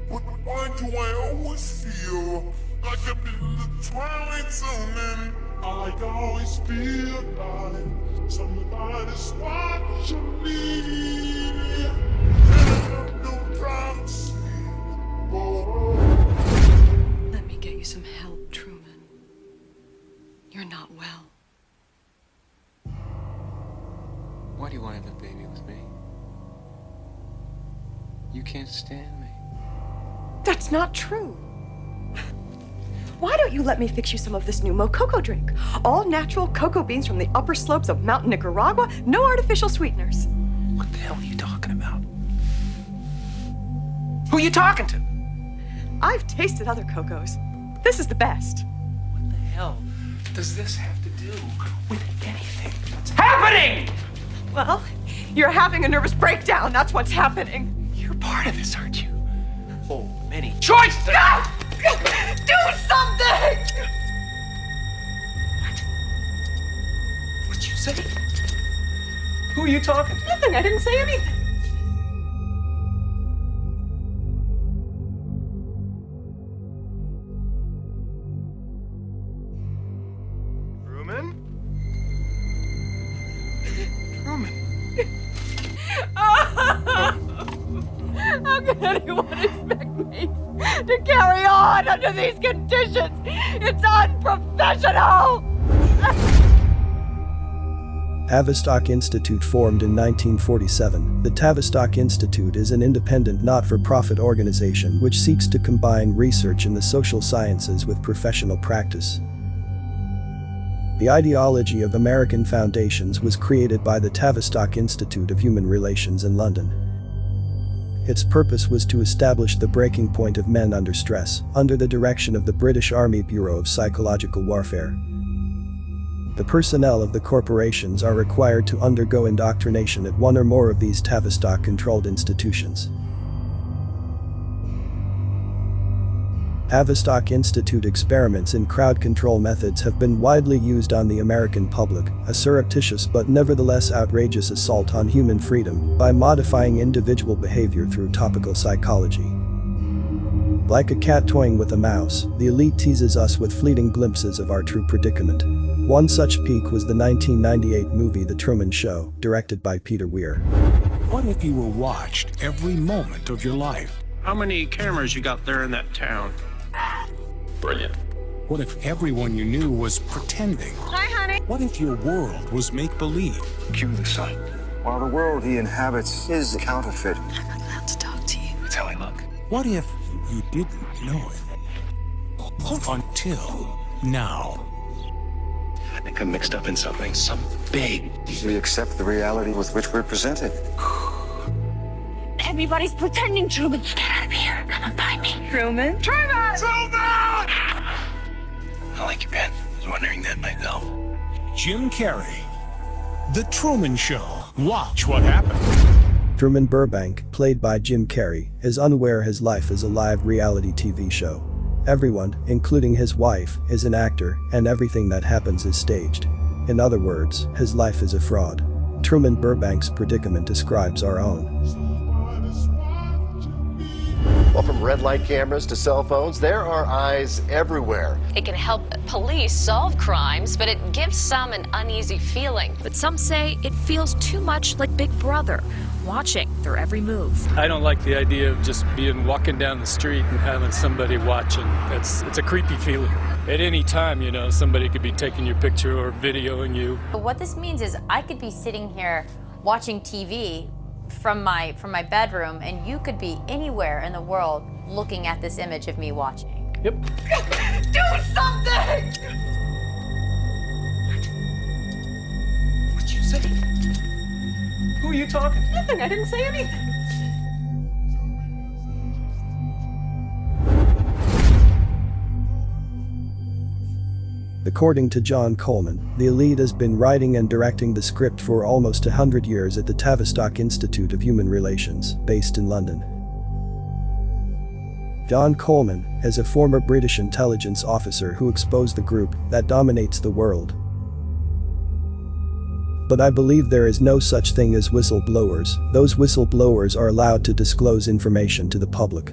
But why do I always feel like I'm in the twilight zone? And I always feel like somebody's watching me. And I have no privacy. Let me get you some help, Truman. You're not well. Why do you want to have a baby with me? You can't stand me. That's not true. Why don't you let me fix you some of this new Mococo drink? All natural cocoa beans from the upper slopes of Mountain Nicaragua, no artificial sweeteners. What the hell are you talking about? Who are you talking to? I've tasted other cocos. This is the best. What the hell does this have to do with anything that's happening? Well, you're having a nervous breakdown. That's what's happening. You're part of this, aren't you? Oh, many choices! No! Do something! What'd you say? Who are you talking to? Nothing. I didn't say anything. Truman? Truman. How can anyone expect me to carry on under these conditions? It's unprofessional! Tavistock Institute formed in 1947. The Tavistock Institute is an independent not-for-profit organization which seeks to combine research in the social sciences with professional practice. The ideology of American foundations was created by the Tavistock Institute of Human Relations in London. Its purpose was to establish the breaking point of men under stress, under the direction of the British Army Bureau of Psychological Warfare. The personnel of the corporations are required to undergo indoctrination at one or more of these Tavistock-controlled institutions. Tavistock Institute experiments in crowd control methods have been widely used on the American public, a surreptitious but nevertheless outrageous assault on human freedom by modifying individual behavior through topical psychology. Like a cat toying with a mouse, the elite teases us with fleeting glimpses of our true predicament. One such peek was the 1998 movie The Truman Show, directed by Peter Weir. What if you were watched every moment of your life? How many cameras you got there in that town? Brilliant. What if everyone you knew was pretending? Hi, honey. What if your world was make-believe? Cue the sun. While the world he inhabits is counterfeit. I'm not allowed to talk to you. That's how I look. What if you didn't know it? Until now. I think I'm mixed up in something big. We accept the reality with which we're presented. Everybody's pretending, Truman. Get out of here. Come and find me. Truman? Truman! I like your pen. I was wondering that myself. Jim Carrey. The Truman Show. Watch what happens. Truman Burbank, played by Jim Carrey, is unaware his life is a live reality TV show. Everyone, including his wife, is an actor, and everything that happens is staged. In other words, his life is a fraud. Truman Burbank's predicament describes our own. Well, from red light cameras to cell phones, there are eyes everywhere. It can help police solve crimes, but it gives some an uneasy feeling. But some say it feels too much like Big Brother, watching their every move. I don't like the idea of just walking down the street and having somebody watching. It's a creepy feeling. At any time, somebody could be taking your picture or videoing you. But what this means is I could be sitting here watching TV from my bedroom, and you could be anywhere in the world looking at this image of me watching. Yep. Do something! What'd you say? Who are you talking to? Nothing. I didn't say anything. According to John Coleman, the elite has been writing and directing the script for almost 100 years at the Tavistock Institute of Human Relations, based in London. John Coleman is a former British intelligence officer who exposed the group that dominates the world. But I believe there is no such thing as whistleblowers. Those whistleblowers are allowed to disclose information to the public.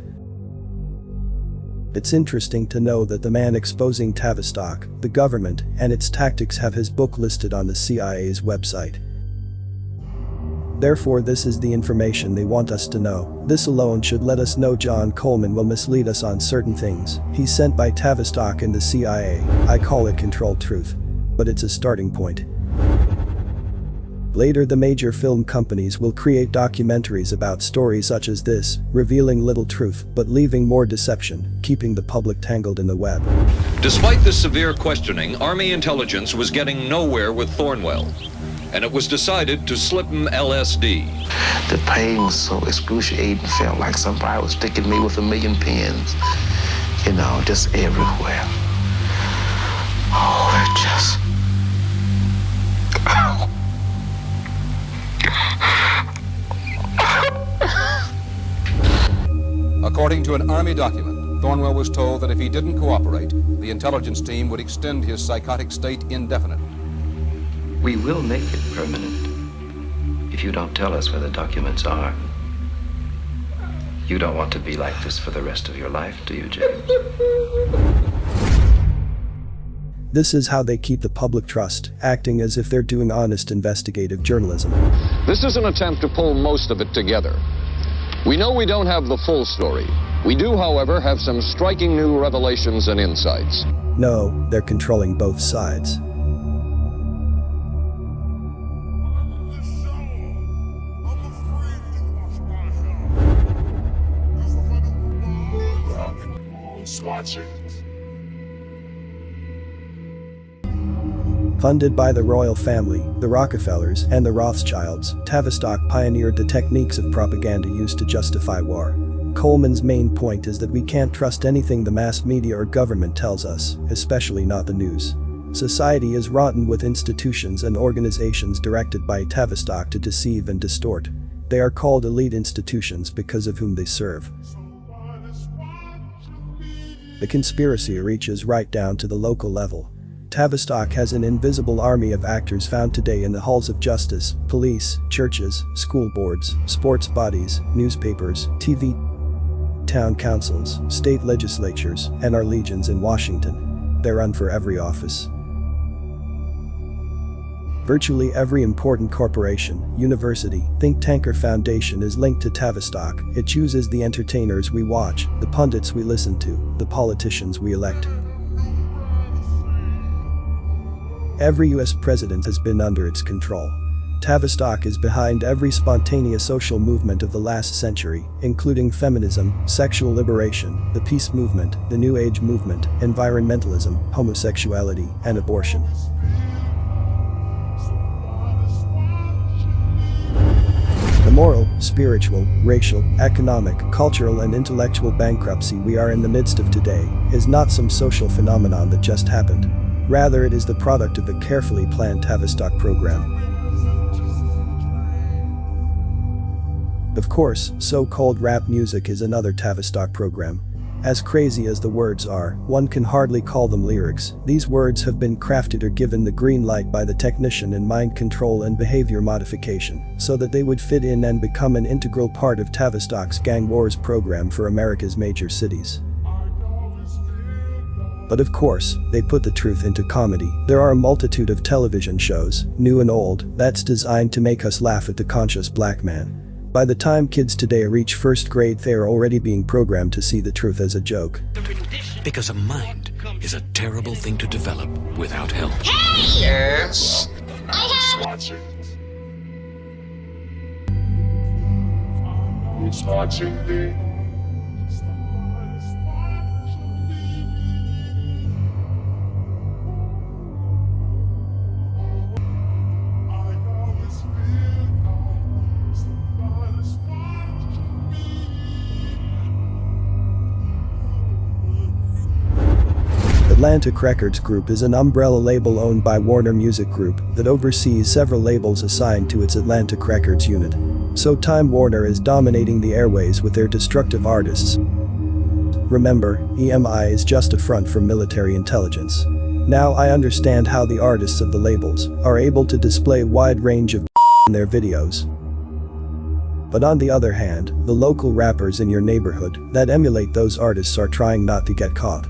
It's interesting to know that the man exposing Tavistock, the government, and its tactics have his book listed on the CIA's website. Therefore, this is the information they want us to know. This alone should let us know John Coleman will mislead us on certain things. He's sent by Tavistock and the CIA. I call it controlled truth. But it's a starting point. Later, the major film companies will create documentaries about stories such as this, revealing little truth but leaving more deception, keeping the public tangled in the web. Despite this severe questioning, Army intelligence was getting nowhere with Thornwell, and it was decided to slip him LSD. The pain was so excruciating, felt like somebody was sticking me with 1,000,000 pins, you know, just everywhere. Oh, it just... According to an Army document, Thornwell was told that if he didn't cooperate, the intelligence team would extend his psychotic state indefinitely. We will make it permanent if you don't tell us where the documents are. You don't want to be like this for the rest of your life, do you, James? This is how they keep the public trust, acting as if they're doing honest investigative journalism. This is an attempt to pull most of it together. We know we don't have the full story. We do, however, have some striking new revelations and insights. No, they're controlling both sides. Funded by the royal family, the Rockefellers, and the Rothschilds, Tavistock pioneered the techniques of propaganda used to justify war. Coleman's main point is that we can't trust anything the mass media or government tells us, especially not the news. Society is rotten with institutions and organizations directed by Tavistock to deceive and distort. They are called elite institutions because of whom they serve. The conspiracy reaches right down to the local level. Tavistock has an invisible army of actors found today in the halls of justice, police, churches, school boards, sports bodies, newspapers, TV, town councils, state legislatures, and our legions in Washington. They run for every office. Virtually every important corporation, university, think tank or foundation is linked to Tavistock. It chooses the entertainers we watch, the pundits we listen to, the politicians we elect. Every US president has been under its control. Tavistock is behind every spontaneous social movement of the last century, including feminism, sexual liberation, the peace movement, the New Age movement, environmentalism, homosexuality, and abortion. The moral, spiritual, racial, economic, cultural, and intellectual bankruptcy we are in the midst of today is not some social phenomenon that just happened. Rather, it is the product of a carefully planned Tavistock program. Of course, so-called rap music is another Tavistock program. As crazy as the words are, one can hardly call them lyrics. These words have been crafted or given the green light by the technician in mind control and behavior modification, so that they would fit in and become an integral part of Tavistock's Gang Wars program for America's major cities. But of course, they put the truth into comedy. There are a multitude of television shows, new and old, that's designed to make us laugh at the conscious black man. By the time kids today reach first grade, they are already being programmed to see the truth as a joke. Because a mind is a terrible thing to develop without help. Hey! Yes? It's watching me. Atlantic Records Group is an umbrella label owned by Warner Music Group that oversees several labels assigned to its Atlantic Records unit. So Time Warner is dominating the airways with their destructive artists. Remember, EMI is just a front for military intelligence. Now I understand how the artists of the labels are able to display a wide range of in their videos. But on the other hand, the local rappers in your neighborhood that emulate those artists are trying not to get caught.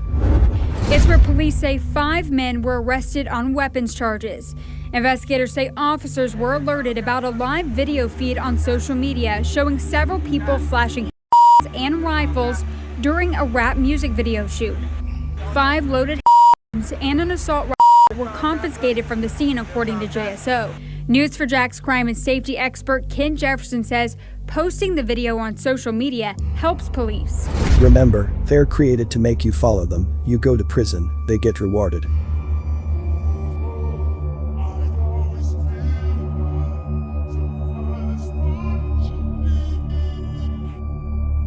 It's where police say 5 men were arrested on weapons charges. Investigators say officers were alerted about a live video feed on social media showing several people flashing and rifles during a rap music video shoot. 5 loaded and an assault rifle were confiscated from the scene, according to JSO. News4Jack's crime and safety expert Ken Jefferson says posting the video on social media helps police. Remember, they're created to make you follow them. You go to prison, they get rewarded.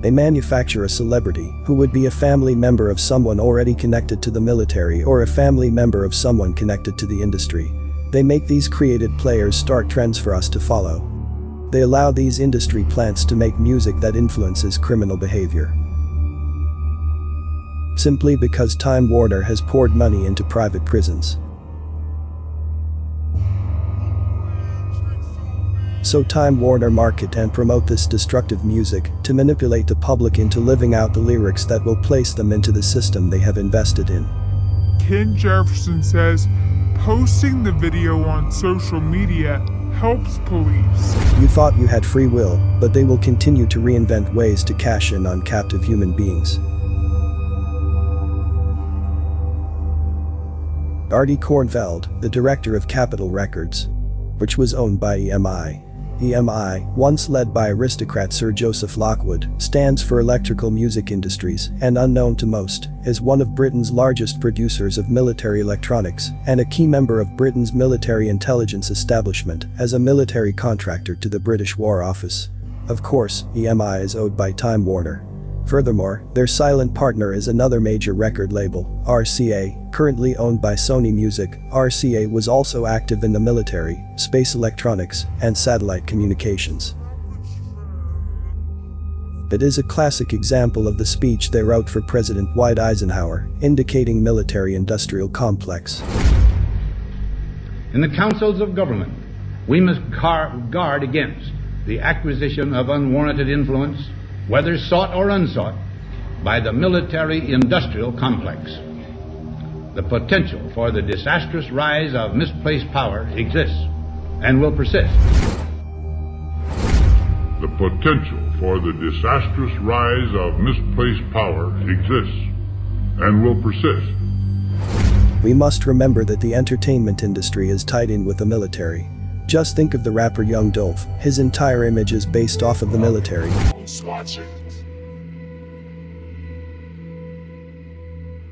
They manufacture a celebrity who would be a family member of someone already connected to the military or a family member of someone connected to the industry. They make these created players start trends for us to follow. They allow these industry plants to make music that influences criminal behavior. Simply because Time Warner has poured money into private prisons. So Time Warner market and promote this destructive music to manipulate the public into living out the lyrics that will place them into the system they have invested in. Ken Jefferson says posting the video on social media helps police. You thought you had free will, but they will continue to reinvent ways to cash in on captive human beings. Artie Kornfeld, the director of Capitol Records, which was owned by EMI. EMI, once led by aristocrat Sir Joseph Lockwood, stands for Electrical Music Industries and, unknown to most, is one of Britain's largest producers of military electronics and a key member of Britain's military intelligence establishment as a military contractor to the British War Office. Of course, EMI is owned by Time Warner. Furthermore, their silent partner is another major record label, RCA, currently owned by Sony Music. RCA was also active in the military, space electronics, and satellite communications. It is a classic example of the speech they wrote for President Dwight Eisenhower, indicating military-industrial complex. In the councils of government, we must guard against the acquisition of unwarranted influence, whether sought or unsought, by the military-industrial complex. The potential for the disastrous rise of misplaced power exists and will persist. The potential for the disastrous rise of misplaced power exists and will persist. We must remember that the entertainment industry is tied in with the military. Just think of the rapper Young Dolph. His entire image is based off of the military. Who's watching?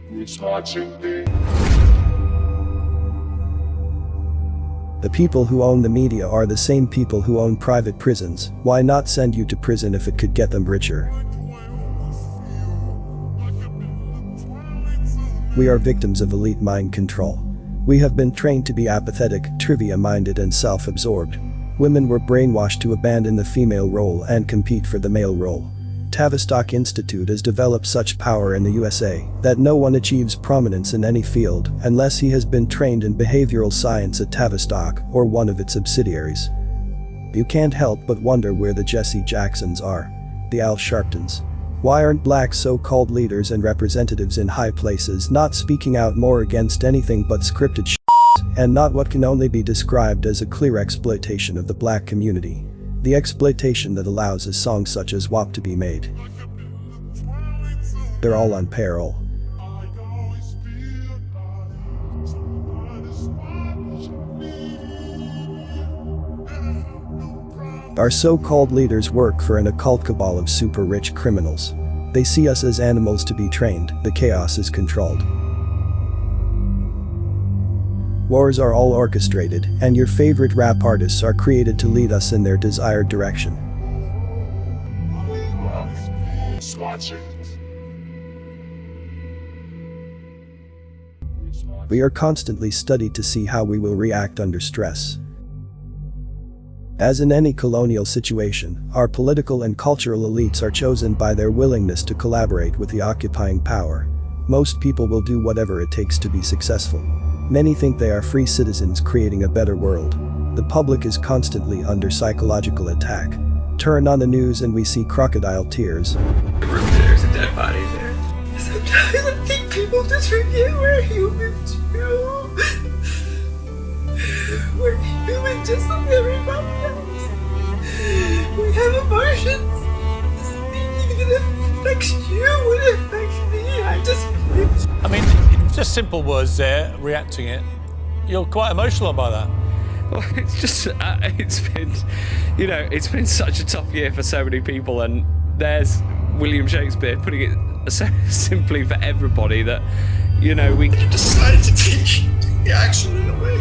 Who's watching me? The people who own the media are the same people who own private prisons. Why not send you to prison if it could get them richer? We are victims of elite mind control. We have been trained to be apathetic, trivia-minded and self-absorbed. Women were brainwashed to abandon the female role and compete for the male role. Tavistock Institute has developed such power in the USA that no one achieves prominence in any field unless he has been trained in behavioral science at Tavistock or one of its subsidiaries. You can't help but wonder where the Jesse Jacksons are, the Al Sharptons. Why aren't black so-called leaders and representatives in high places not speaking out more against anything but scripted shit and not what can only be described as a clear exploitation of the black community? The exploitation that allows a song such as WAP to be made. They're all on parole. Our so-called leaders work for an occult cabal of super-rich criminals. They see us as animals to be trained. The chaos is controlled. Wars are all orchestrated, and your favorite rap artists are created to lead us in their desired direction. We are constantly studied to see how we will react under stress. As in any colonial situation, our political and cultural elites are chosen by their willingness to collaborate with the occupying power. Most people will do whatever it takes to be successful. Many think they are free citizens creating a better world. The public is constantly under psychological attack. Turn on the news and we see crocodile tears. There's a dead body there. Sometimes I think people just forget we're human too. We're human just like everybody else. We have emotions. Even if it affects you, when it affects me, I mean, just simple words there, reacting it. You're quite emotional by that. Well, it's just, it's been, you know, it's been such a tough year for so many people, and there's William Shakespeare putting it so simply for everybody that, you know, we decided to take the action in a way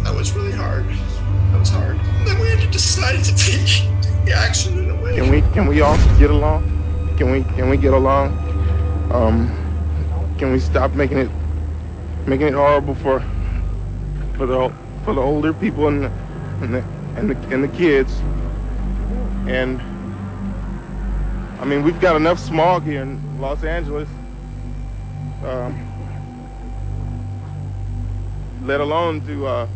that was really hard. That was hard. And then we had to decide to take the action in a way. Can we all get along? Can we get along? Can we stop making it horrible for the older people and the kids? And I mean, we've got enough smog here in Los Angeles, let alone to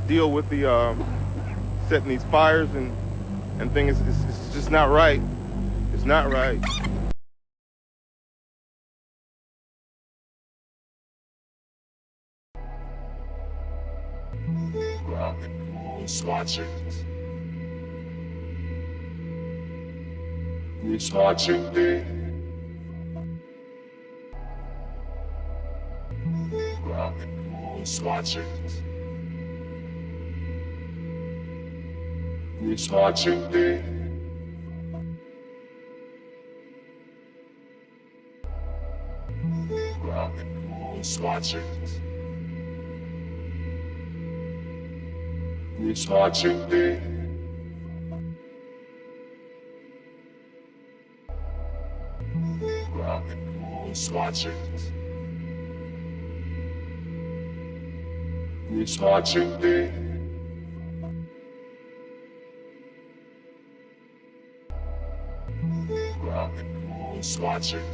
deal with the setting these fires and things. It's just not right. It's not right. Who's watching? Who's watching me? Who's watching? Who's watching me? Who's watching? Who's watching me? Who's watching? Who's watching me? Who's watching?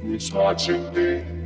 Who's watching me?